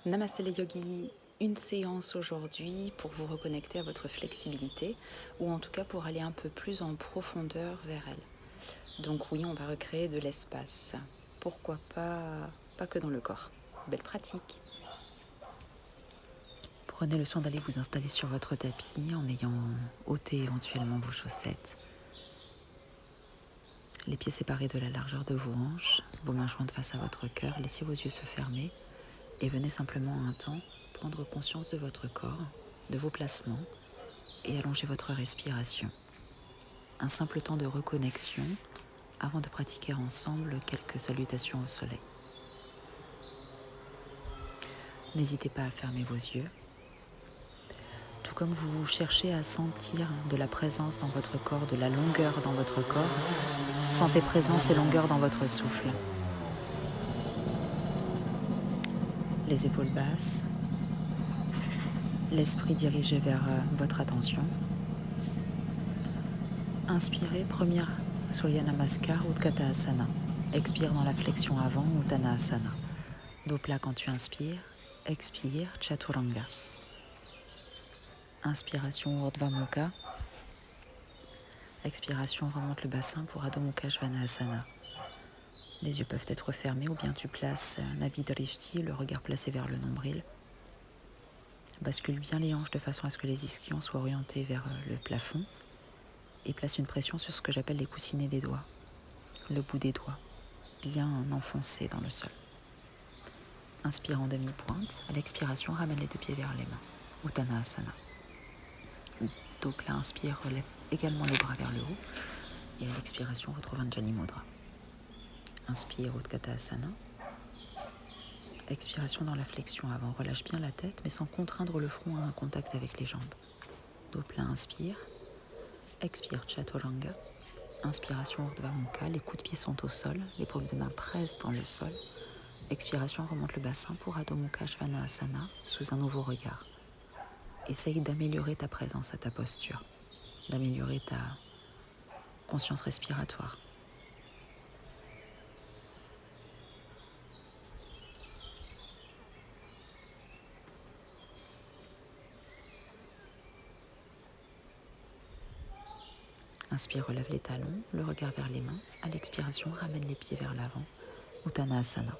Namasté les yogis, une séance aujourd'hui pour vous reconnecter à votre flexibilité ou en tout cas pour aller un peu plus en profondeur vers elle. Donc oui, on va recréer de l'espace. Pourquoi pas que dans le corps. Belle pratique. Prenez le soin d'aller vous installer sur votre tapis en ayant ôté éventuellement vos chaussettes. Les pieds séparés de la largeur de vos hanches, vos mains jointes face à votre cœur, laissez vos yeux se fermer et venez simplement un temps prendre conscience de votre corps, de vos placements et allongez votre respiration. Un simple temps de reconnexion avant de pratiquer ensemble quelques salutations au soleil. N'hésitez pas à fermer vos yeux. Tout comme vous cherchez à sentir de la présence dans votre corps, de la longueur dans votre corps, sentez présence et longueur dans votre souffle. Les épaules basses, l'esprit dirigé vers votre attention. Inspirez, première Surya Namaskar, Utthata Asana. Expire dans la flexion avant, Uttanasana. Dos plat quand tu inspires, expire, Chaturanga. Inspiration, Urdhva Mukha. Expiration, remonte le bassin pour Adho Mukha Svanasana. Les yeux peuvent être fermés ou bien tu places Nabi Drishti, le regard placé vers le nombril. Bascule bien les hanches de façon à ce que les ischions soient orientés vers le plafond et place une pression sur ce que j'appelle les coussinets des doigts, le bout des doigts, bien enfoncé dans le sol. Inspire en demi-pointe. À l'expiration, ramène les deux pieds vers les mains. Uttanasana. Dos plat, inspire, relève également les bras vers le haut. Et à l'expiration, retrouve Anjali Mudra. Inspire, Utthata Asana. Expiration dans la flexion avant. Relâche bien la tête, mais sans contraindre le front à un contact avec les jambes. Dos plat, inspire. Expire, Chaturanga. Inspiration, Urdhva Mukha. Les coups de pied sont au sol. Les paumes de main pressent dans le sol. Expiration, remonte le bassin pour Adho Mukha Svanasana sous un nouveau regard. Essaye d'améliorer ta présence à ta posture, d'améliorer ta conscience respiratoire. Inspire, relève les talons, le regard vers les mains. À l'expiration, ramène les pieds vers l'avant. Uttanasana.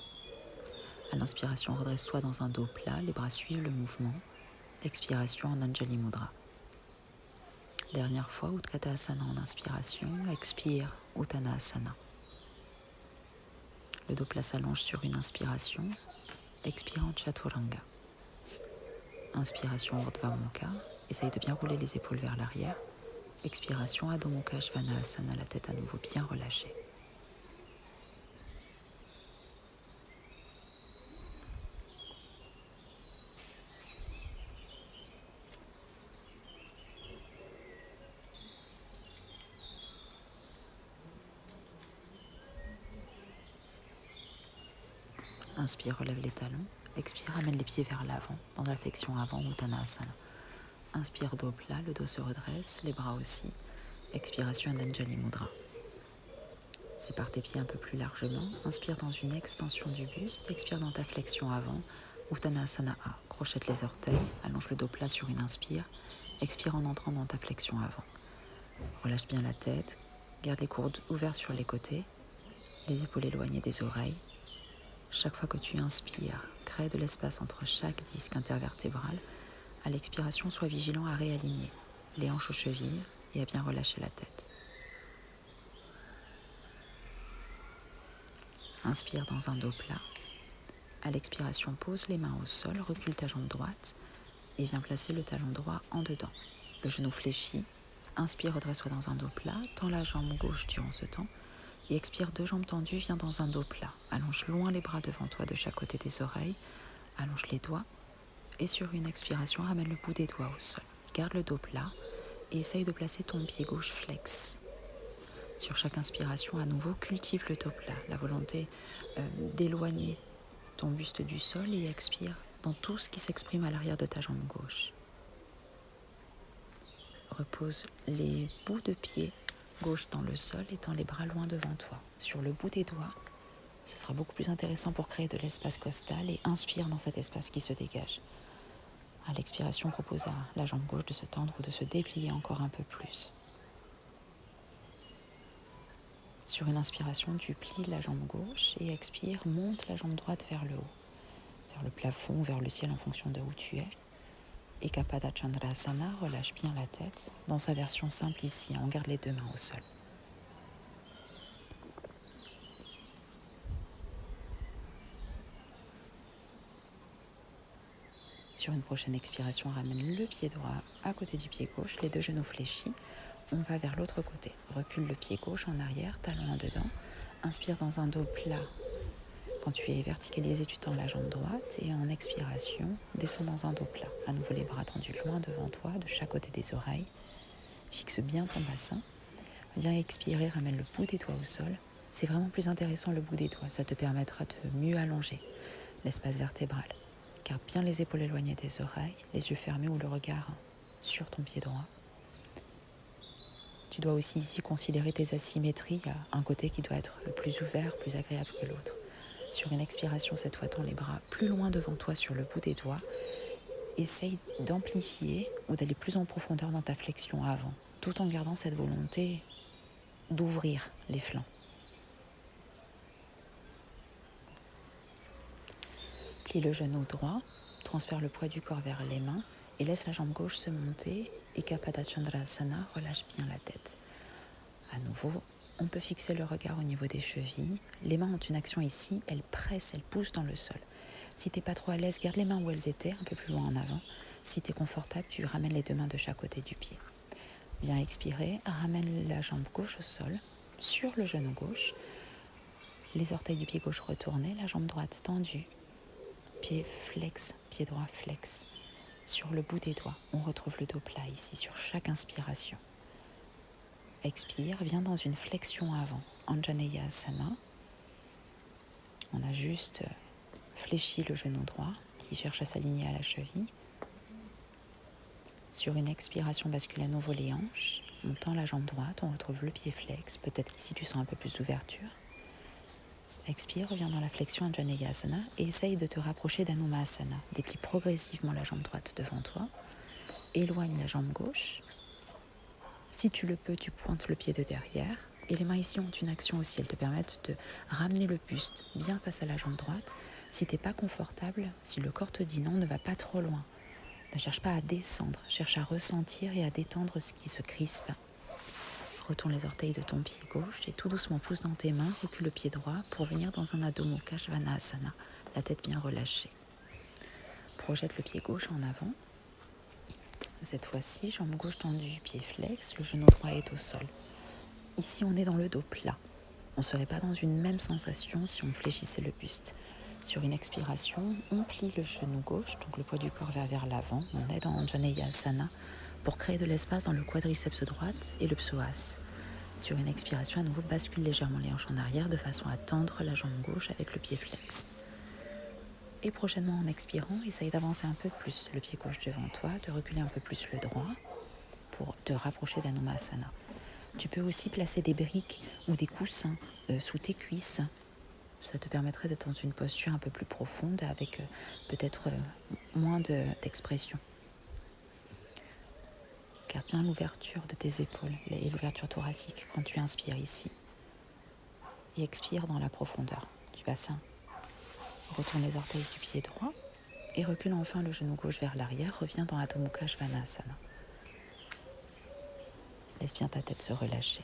À l'inspiration, redresse-toi dans un dos plat, les bras suivent le mouvement. Expiration en Anjali Mudra. Dernière fois, Utthata Asana en inspiration. Expire, Uttanasana. Le dos plat s'allonge sur une inspiration. Expire en Chaturanga. Inspiration, Urdhva Mukha. Essaye de bien rouler les épaules vers l'arrière. Expiration, Adho Mukha Svanasana, la tête à nouveau bien relâchée. Inspire, relève les talons. Expire, amène les pieds vers l'avant, dans la flexion avant, Uttanasana. Inspire, dos plat, le dos se redresse, les bras aussi. Expiration, Anjali Mudra. Sépare tes pieds un peu plus largement. Inspire dans une extension du buste. Expire dans ta flexion avant, Uttanasana A. Crochette les orteils, allonge le dos plat sur une inspire. Expire en entrant dans ta flexion avant. Relâche bien la tête. Garde les coudes ouverts sur les côtés. Les épaules éloignées des oreilles. Chaque fois que tu inspires, crée de l'espace entre chaque disque intervertébral. À l'expiration, sois vigilant à réaligner les hanches aux chevilles et à bien relâcher la tête. Inspire dans un dos plat. À l'expiration, pose les mains au sol, recule ta jambe droite et viens placer le talon droit en dedans. Le genou fléchi. Inspire, redresse-toi dans un dos plat. Tends la jambe gauche durant ce temps. Et expire, deux jambes tendues, viens dans un dos plat. Allonge loin les bras devant toi de chaque côté des oreilles. Allonge les doigts. Et sur une expiration, ramène le bout des doigts au sol. Garde le dos plat et essaye de placer ton pied gauche flex. Sur chaque inspiration, à nouveau, cultive le dos plat. La volonté d'éloigner ton buste du sol et expire dans tout ce qui s'exprime à l'arrière de ta jambe gauche. Repose les bouts de pied gauche dans le sol et tends les bras loin devant toi. Sur le bout des doigts, Ce sera beaucoup plus intéressant pour créer de l'espace costal et inspire dans cet espace qui se dégage. À l'expiration, propose à la jambe gauche de se tendre ou de se déplier encore un peu plus. Sur une inspiration, tu plies la jambe gauche et expire, monte la jambe droite vers le haut, vers le plafond, vers le ciel en fonction de où tu es. Et Ekapada Chandrasana, relâche bien la tête. Dans sa version simple ici, on garde les deux mains au sol. Sur une prochaine expiration, ramène le pied droit à côté du pied gauche, les deux genoux fléchis. On va vers l'autre côté. Recule le pied gauche en arrière, talon en dedans. Inspire dans un dos plat. Quand tu es verticalisé, tu tends la jambe droite et en expiration, descends dans un dos plat. À nouveau les bras tendus loin devant toi, de chaque côté des oreilles. Fixe bien ton bassin. Viens expirer, ramène le bout des doigts au sol. C'est vraiment plus intéressant le bout des doigts, ça te permettra de mieux allonger l'espace vertébral. Garde bien les épaules éloignées des oreilles, les yeux fermés ou le regard sur ton pied droit. Tu dois aussi ici considérer tes asymétries. Il y a un côté qui doit être plus ouvert, plus agréable que l'autre. Sur une expiration, cette fois, tends les bras plus loin devant toi sur le bout des doigts. Essaye d'amplifier ou d'aller plus en profondeur dans ta flexion avant, tout en gardant cette volonté d'ouvrir les flancs. Plie le genou droit, transfère le poids du corps vers les mains et laisse la jambe gauche se monter. Ekapada Chandrasana, relâche bien la tête. À nouveau, on peut fixer le regard au niveau des chevilles. Les mains ont une action ici, elles pressent, elles poussent dans le sol. Si tu n'es pas trop à l'aise, garde les mains où elles étaient, un peu plus loin en avant. Si tu es confortable, tu ramènes les deux mains de chaque côté du pied. Viens expirer, ramène la jambe gauche au sol, sur le genou gauche. Les orteils du pied gauche retournés, la jambe droite tendue. Pied flex, pied droit flex. Sur le bout des doigts, on retrouve le dos plat ici sur chaque inspiration. Expire, viens dans une flexion avant, Anjaneyasana. On a juste fléchi le genou droit qui cherche à s'aligner à la cheville. Sur une expiration, bascule à nouveau les hanches. On tend la jambe droite, on retrouve le pied flex. Peut-être qu'ici tu sens un peu plus d'ouverture. Expire, reviens dans la flexion Anjaneyasana et essaye de te rapprocher d'Anuma-asana. Déplie progressivement la jambe droite devant toi. Éloigne la jambe gauche. Si tu le peux, tu pointes le pied de derrière. Et les mains ici ont une action aussi. Elles te permettent de ramener le buste bien face à la jambe droite. Si tu n'es pas confortable, si le corps te dit non, ne va pas trop loin. Ne cherche pas à descendre. Cherche à ressentir et à détendre ce qui se crispe. Retourne les orteils de ton pied gauche et tout doucement pousse dans tes mains. Recule le pied droit pour venir dans un Adho Mukha Svanasana. La tête bien relâchée. Projette le pied gauche en avant. Cette fois-ci, jambe gauche tendue, pied flex, le genou droit est au sol. Ici, on est dans le dos plat. On ne serait pas dans une même sensation si on fléchissait le buste. Sur une expiration, on plie le genou gauche, donc le poids du corps vers l'avant. On est dans Anjaneyasana pour créer de l'espace dans le quadriceps droite et le psoas. Sur une expiration, à nouveau, bascule légèrement les hanches en arrière de façon à tendre la jambe gauche avec le pied flex. Et prochainement, en expirant, essaye d'avancer un peu plus le pied gauche devant toi, de reculer un peu plus le droit pour te rapprocher d'Anuma-asana. Tu peux aussi placer des briques ou des coussins sous tes cuisses. Ça te permettrait d'être dans une posture un peu plus profonde avec peut-être moins d'expression. Garde bien l'ouverture de tes épaules et l'ouverture thoracique quand tu inspires ici. Et expire dans la profondeur du bassin. Retourne les orteils du pied droit et recule enfin le genou gauche vers l'arrière. Reviens dans Adho Mukha Svanasana. Laisse bien ta tête se relâcher.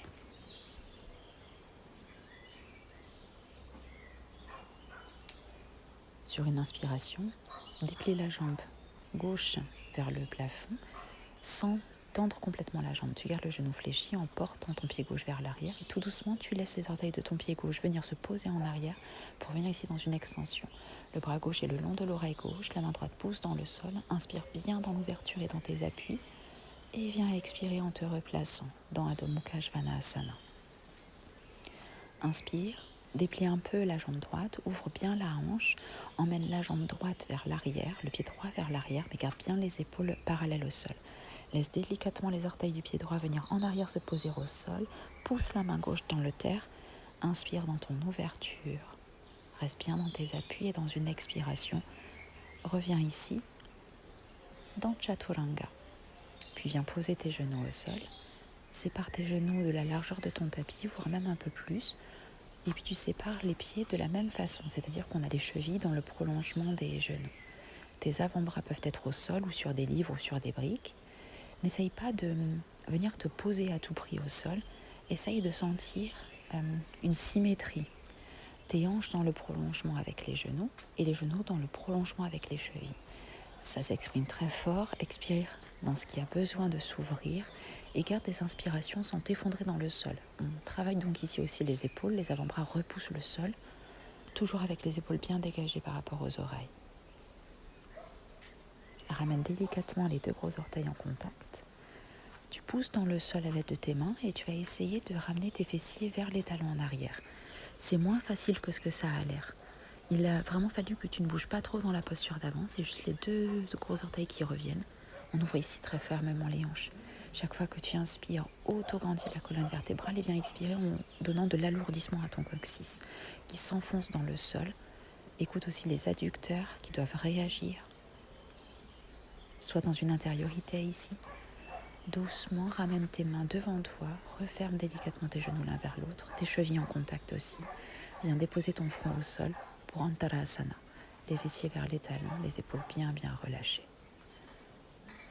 Sur une inspiration, déplie la jambe gauche vers le plafond sans tendre complètement la jambe. Tu gardes le genou fléchi en portant ton pied gauche vers l'arrière et tout doucement, tu laisses les orteils de ton pied gauche venir se poser en arrière pour venir ici dans une extension. Le bras gauche est le long de l'oreille gauche, la main droite pousse dans le sol. Inspire bien dans l'ouverture et dans tes appuis et viens expirer en te replaçant dans Adho Mukha Svanasana. Inspire. Déplie un peu la jambe droite, ouvre bien la hanche, emmène la jambe droite vers l'arrière, le pied droit vers l'arrière, mais garde bien les épaules parallèles au sol. Laisse délicatement les orteils du pied droit venir en arrière se poser au sol, pousse la main gauche dans le terre, inspire dans ton ouverture reste bien dans tes appuis et dans une expiration, reviens ici, dans Chaturanga. Puis viens poser tes genoux au sol. Sépare tes genoux de la largeur de ton tapis, voire même un peu plus. Et puis tu sépares les pieds de la même façon, c'est-à-dire qu'on a les chevilles dans le prolongement des genoux. Tes avant-bras peuvent être au sol ou sur des livres ou sur des briques. N'essaye pas de venir te poser à tout prix au sol. Essaye de sentir une symétrie. Tes hanches dans le prolongement avec les genoux et les genoux dans le prolongement avec les chevilles. Ça s'exprime très fort. Expire dans ce qui a besoin de s'ouvrir et garde des inspirations sans t'effondrer dans le sol. On travaille donc ici aussi les épaules, les avant-bras repoussent le sol, toujours avec les épaules bien dégagées par rapport aux oreilles. Ramène délicatement les 2 gros orteils en contact. Tu pousses dans le sol à l'aide de tes mains et tu vas essayer de ramener tes fessiers vers les talons en arrière. C'est moins facile que ce que ça a l'air. Il a vraiment fallu que tu ne bouges pas trop dans la posture d'avant, c'est juste les 2 gros orteils qui reviennent. On ouvre ici très fermement les hanches. Chaque fois que tu inspires, auto-grandis la colonne vertébrale et viens expirer en donnant de l'alourdissement à ton coccyx qui s'enfonce dans le sol. Écoute aussi les adducteurs qui doivent réagir. Sois dans une intériorité ici. Doucement, ramène tes mains devant toi, referme délicatement tes genoux l'un vers l'autre, tes chevilles en contact aussi. Viens déposer ton front au sol pour Antarasana, les fessiers vers les talons, les épaules bien relâchées.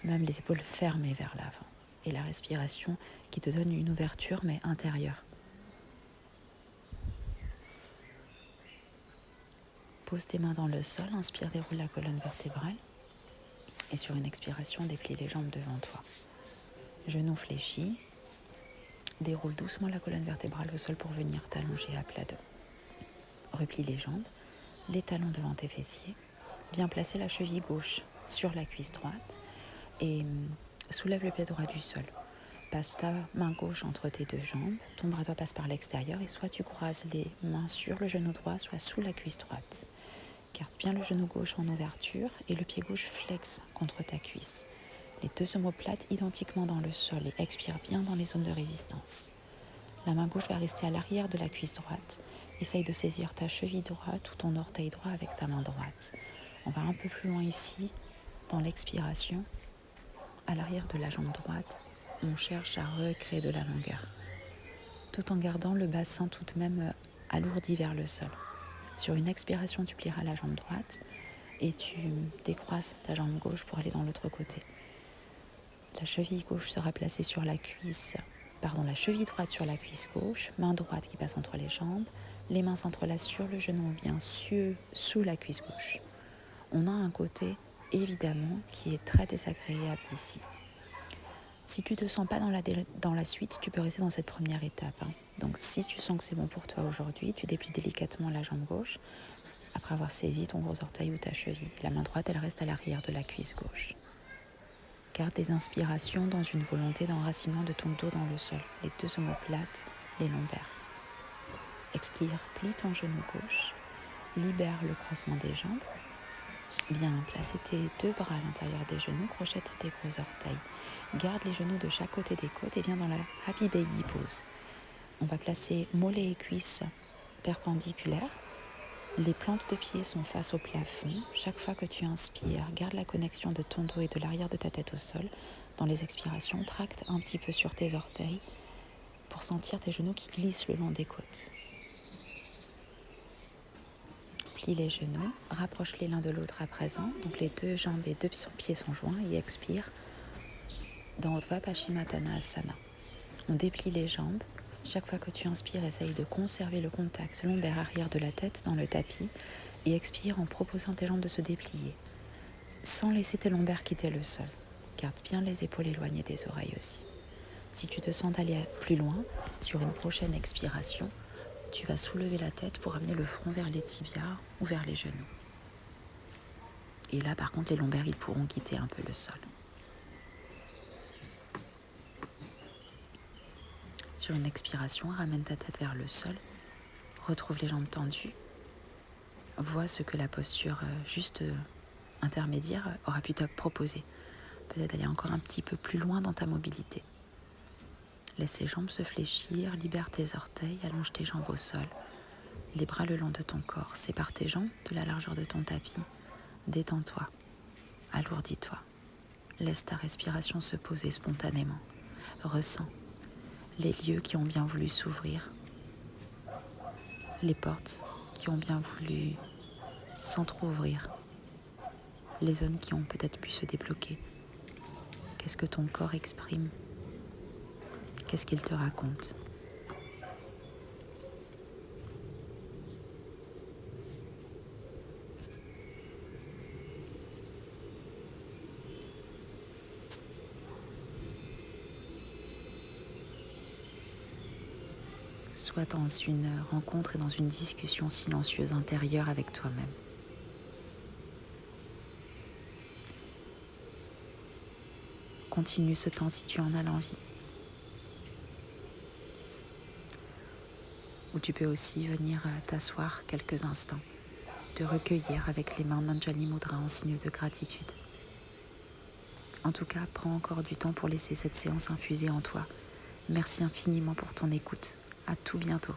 Même les épaules fermées vers l'avant. Et la respiration qui te donne une ouverture mais intérieure. Pose tes mains dans le sol, inspire, déroule la colonne vertébrale. Et sur une expiration, déplie les jambes devant toi. Genoux fléchis. Déroule doucement la colonne vertébrale au sol pour venir t'allonger à plat dos. Replie les jambes, les talons devant tes fessiers. Viens placer la cheville gauche sur la cuisse droite et soulève le pied droit du sol. Passe ta main gauche entre tes 2 jambes, ton bras droit passe par l'extérieur et soit tu croises les mains sur le genou droit, soit sous la cuisse droite. Garde bien le genou gauche en ouverture et le pied gauche flexe contre ta cuisse. Les 2 omoplates identiquement dans le sol et expire bien dans les zones de résistance. La main gauche va rester à l'arrière de la cuisse droite. Essaye de saisir ta cheville droite ou ton orteil droit avec ta main droite. On va un peu plus loin ici, dans l'expiration. À l'arrière de la jambe droite, on cherche à recréer de la longueur, tout en gardant le bassin tout de même alourdi vers le sol. Sur une expiration, tu plieras la jambe droite et tu décroises ta jambe gauche pour aller dans l'autre côté. La cheville gauche sera placée sur la cheville droite sur la cuisse gauche, main droite qui passe entre les jambes, les mains s'entrelacent sur le genou ou bien sous la cuisse gauche. On a un côté, évidemment, qui est très désagréable ici. Si tu ne te sens pas dans la suite, tu peux rester dans cette première étape. Donc si tu sens que c'est bon pour toi aujourd'hui, tu déplies délicatement la jambe gauche, après avoir saisi ton gros orteil ou ta cheville. La main droite, elle reste à l'arrière de la cuisse gauche. Garde des inspirations dans une volonté d'enracinement de ton dos dans le sol, les 2 omoplates, les lombaires. Expire, plie ton genou gauche, libère le croisement des jambes. Viens placer tes 2 bras à l'intérieur des genoux, crochette tes gros orteils. Garde les genoux de chaque côté des côtes et viens dans la Happy Baby Pose. On va placer mollets et cuisses perpendiculaires. Les plantes de pied sont face au plafond. Chaque fois que tu inspires, garde la connexion de ton dos et de l'arrière de ta tête au sol. Dans les expirations, tracte un petit peu sur tes orteils pour sentir tes genoux qui glissent le long des côtes. Plie les genoux, rapproche-les l'un de l'autre à présent. Donc les 2 jambes et 2 pieds sont joints et expire dans Urdhva Paschimottanasana. On déplie les jambes. Chaque fois que tu inspires, essaye de conserver le contact lombaire arrière de la tête dans le tapis et expire en proposant tes jambes de se déplier, sans laisser tes lombaires quitter le sol. Garde bien les épaules éloignées des oreilles aussi. Si tu te sens d'aller plus loin, sur une prochaine expiration, tu vas soulever la tête pour amener le front vers les tibias ou vers les genoux. Et là, par contre, les lombaires, ils pourront quitter un peu le sol. Sur une expiration, ramène ta tête vers le sol, retrouve les jambes tendues, vois ce que la posture juste intermédiaire aura pu te proposer. Peut-être aller encore un petit peu plus loin dans ta mobilité. Laisse les jambes se fléchir, libère tes orteils, allonge tes jambes au sol. Les bras le long de ton corps, sépare tes jambes de la largeur de ton tapis. Détends-toi, alourdis-toi. Laisse ta respiration se poser spontanément. Ressens les lieux qui ont bien voulu s'ouvrir, les portes qui ont bien voulu s'entr'ouvrir, les zones qui ont peut-être pu se débloquer. Qu'est-ce que ton corps exprime? Qu'est-ce qu'il te raconte? Sois dans une rencontre et dans une discussion silencieuse intérieure avec toi-même. Continue ce temps si tu en as l'envie. Ou tu peux aussi venir t'asseoir quelques instants, te recueillir avec les mains d'Anjali Mudra en signe de gratitude. En tout cas, prends encore du temps pour laisser cette séance infuser en toi. Merci infiniment pour ton écoute. À tout bientôt.